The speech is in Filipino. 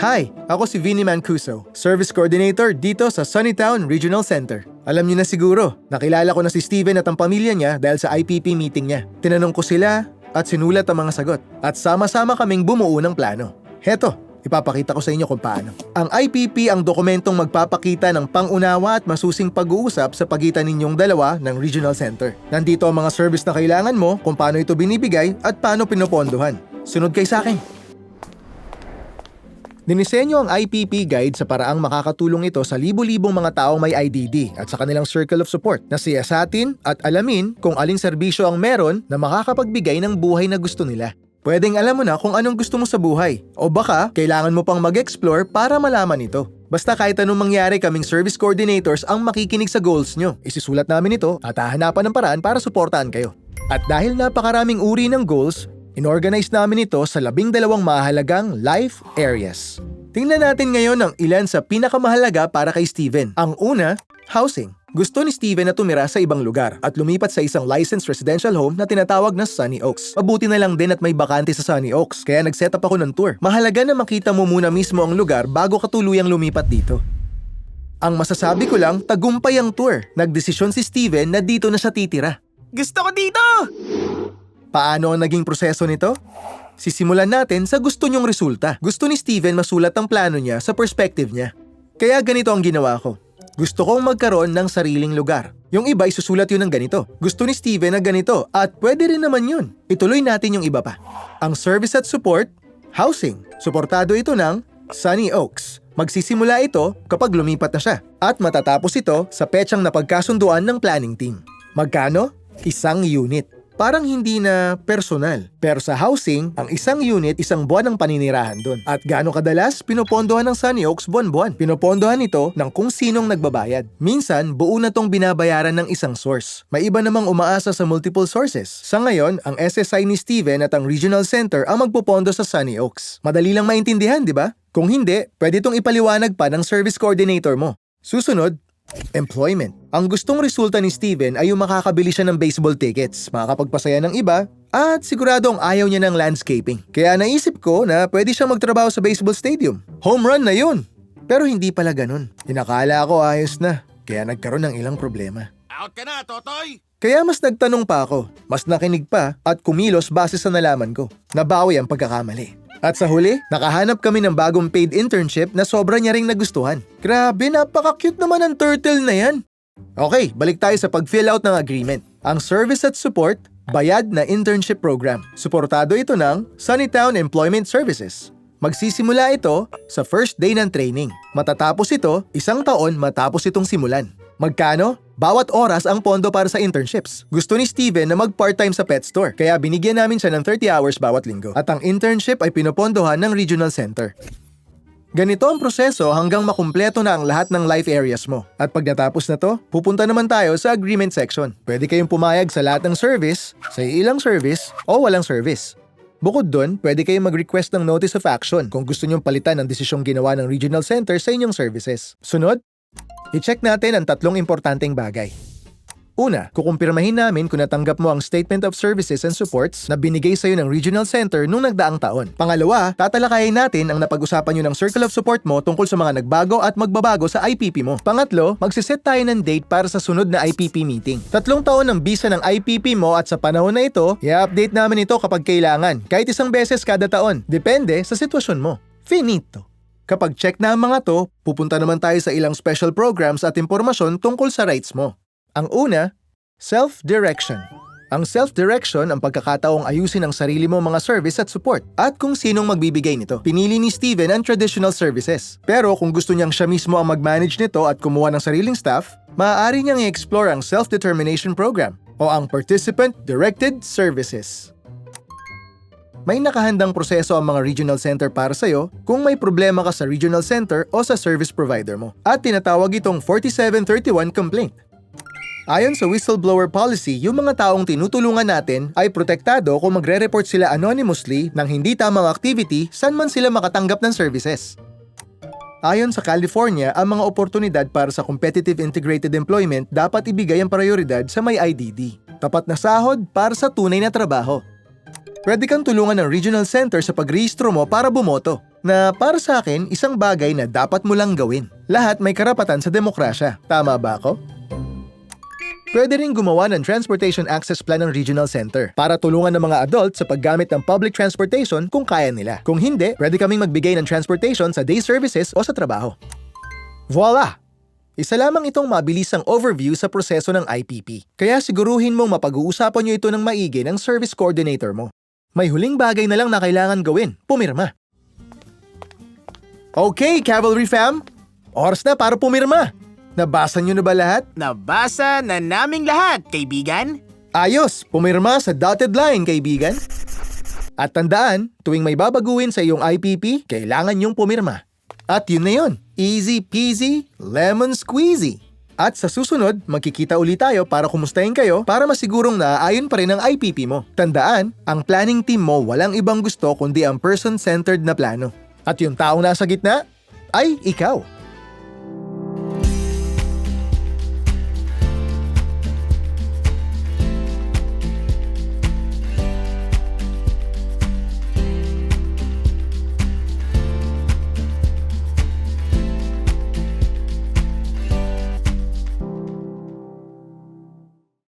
Hi, ako si Vinny Mancuso, Service Coordinator dito sa Sunnytown Regional Center. Alam niyo na siguro, nakilala ko na si Steven at ang pamilya niya dahil sa IPP meeting niya. Tinanong ko sila at sinulat ang mga sagot. At sama-sama kaming bumuo ng plano. Heto, ipapakita ko sa inyo kung paano. Ang IPP ang dokumentong magpapakita ng pangunawa at masusing pag-uusap sa pagitan ninyong dalawa ng Regional Center. Nandito ang mga service na kailangan mo, kung paano ito binibigay at paano pinopondohan. Sunod kayo sa akin. Dinisenyo ang IPP Guide sa paraang makakatulong ito sa libo-libong mga taong may IDD at sa kanilang circle of support na siyasatin at alamin kung aling serbisyo ang meron na makakapagbigay ng buhay na gusto nila. Pwedeng alam mo na kung anong gusto mo sa buhay o baka kailangan mo pang mag-explore para malaman ito. Basta kahit anong mangyari, kaming service coordinators ang makikinig sa goals nyo. Isisulat namin ito at hahanapan ng paraan para suportahan kayo. At dahil napakaraming uri ng goals, inorganize namin ito sa 12 mahalagang life areas. Tingnan natin ngayon ang ilan sa pinakamahalaga para kay Steven. Ang una, housing. Gusto ni Steven na tumira sa ibang lugar at lumipat sa isang licensed residential home na tinatawag na Sunny Oaks. Mabuti na lang din at may bakante sa Sunny Oaks, kaya nag-set up ako ng tour. Mahalaga na makita mo muna mismo ang lugar bago ka tuluyang lumipat dito. Ang masasabi ko lang, tagumpay ang tour. Nagdesisyon si Steven na dito na siya titira. Gusto ko dito! Paano ang naging proseso nito? Sisimulan natin sa gusto niyong resulta. Gusto ni Steven masulat ang plano niya sa perspective niya. Kaya ganito ang ginawa ko. Gusto kong magkaroon ng sariling lugar. Yung iba isusulat yun ng ganito. Gusto ni Steven na ganito at pwede rin naman yun. Ituloy natin yung iba pa. Ang service at support, housing. Suportado ito ng Sunny Oaks. Magsisimula ito kapag lumipat na siya at matatapos ito sa petsang napagkasunduan ng planning team. Magkano? 1 unit. Parang hindi na personal. Pero sa housing, ang 1 unit, 1 buwan ang paninirahan doon. At gaano kadalas, pinopondohan ng Sunny Oaks buwan-buwan. Pinopondohan ito ng kung sinong nagbabayad. Minsan, buo na tong binabayaran ng isang source. May iba namang umaasa sa multiple sources. Sa ngayon, ang SSI ni Steven at ang Regional Center ang magpopondo sa Sunny Oaks. Madali lang maintindihan, di ba? Kung hindi, pwede itong ipaliwanag pa ng service coordinator mo. Susunod, employment. Ang gustong resulta ni Steven ay yung makakabili siya ng baseball tickets, makakapagpasaya ng iba, at siguradong ayaw niya ng landscaping. Kaya naisip ko na pwede siyang magtrabaho sa baseball stadium. Home run na yun! Pero hindi pala ganun. Inakala ko ayos na, kaya nagkaroon ng ilang problema. Out ka na, Totoy! Kaya mas nagtanong pa ako, mas nakinig pa, at kumilos base sa nalaman ko. Nabawi ang pagkakamali. At sa huli, nakahanap kami ng bagong paid internship na sobra niya ring nagustuhan. Grabe, napaka-cute naman ang turtle na yan. Okay, balik tayo sa pag-fill out ng agreement. Ang service at support, bayad na internship program. Suportado ito ng Sunnytown Employment Services. Magsisimula ito sa first day ng training. Matatapos ito 1 taon matapos itong simulan. Magkano? Bawat oras ang pondo para sa internships. Gusto ni Steven na mag-part-time sa pet store, kaya binigyan namin siya ng 30 hours bawat linggo. At ang internship ay pinopondohan ng Regional Center. Ganito ang proseso hanggang makumpleto na ang lahat ng life areas mo. At pag natapos na to, pupunta naman tayo sa agreement section. Pwede kayong pumayag sa lahat ng service, sa ilang service, o walang service. Bukod dun, pwede kayong mag-request ng notice of action kung gusto nyong palitan ang desisyong ginawa ng Regional Center sa inyong services. Sunod, i-check natin ang 3 importanteng bagay. Una, kukumpirmahin namin kung natanggap mo ang Statement of Services and Supports na binigay sa'yo ng Regional Center nung nagdaang taon. Pangalawa, tatalakayin natin ang napag-usapan nyo ng Circle of Support mo tungkol sa mga nagbago at magbabago sa IPP mo. Pangatlo, magsiset tayo ng date para sa sunod na IPP meeting. 3 taon ng visa ng IPP mo at sa panahon na ito, i-update namin ito kapag kailangan, kahit 1 beses kada taon. Depende sa sitwasyon mo. Finito. Kapag check na ang mga to, pupunta naman tayo sa ilang special programs at impormasyon tungkol sa rights mo. Ang una, self-direction. Ang self-direction ang pagkakataong ayusin ang sarili mo mga service at support at kung sinong magbibigay nito. Pinili ni Steven ang traditional services. Pero kung gusto niyang siya mismo ang mag-manage nito at kumuha ng sariling staff, maaari niyang i-explore ang self-determination program o ang participant-directed services. May nakahandang proseso ang mga regional center para sa'yo kung may problema ka sa regional center o sa service provider mo. At tinatawag itong 4731 complaint. Ayon sa whistleblower policy, yung mga taong tinutulungan natin ay protektado kung magre-report sila anonymously ng hindi tamang activity saan man sila makatanggap ng services. Ayon sa California, ang mga oportunidad para sa competitive integrated employment dapat ibigay ang prioridad sa may IDD. Tapat na sahod para sa tunay na trabaho. Pwede kang tulungan ng regional center sa pagrehistro mo para bumoto, na para sa akin isang bagay na dapat mo lang gawin. Lahat may karapatan sa demokrasya. Tama ba ako? Pwede rin gumawa ng Transportation Access Plan ng Regional Center para tulungan ng mga adult sa paggamit ng public transportation kung kaya nila. Kung hindi, pwede kaming magbigay ng transportation sa day services o sa trabaho. Voila! Isa lamang itong mabilisang overview sa proseso ng IPP. Kaya siguruhin mong mapag-uusapan nyo ito ng maigi ng service coordinator mo. May huling bagay na lang na kailangan gawin, pumirma. Okay, Cavalry Fam! Oras na para pumirma! Nabasa nyo na ba lahat? Nabasa na naming lahat, kaibigan. Ayos! Pumirma sa dotted line, kaibigan. At tandaan, tuwing may babaguhin sa iyong IPP, kailangan niyong pumirma. At yun na yun. Easy peasy, lemon squeezy. At sa susunod, magkikita ulit tayo para kumustahin kayo para masigurong naaayon pa rin ang IPP mo. Tandaan, ang planning team mo walang ibang gusto kundi ang person-centered na plano. At yung taong nasa gitna ay ikaw.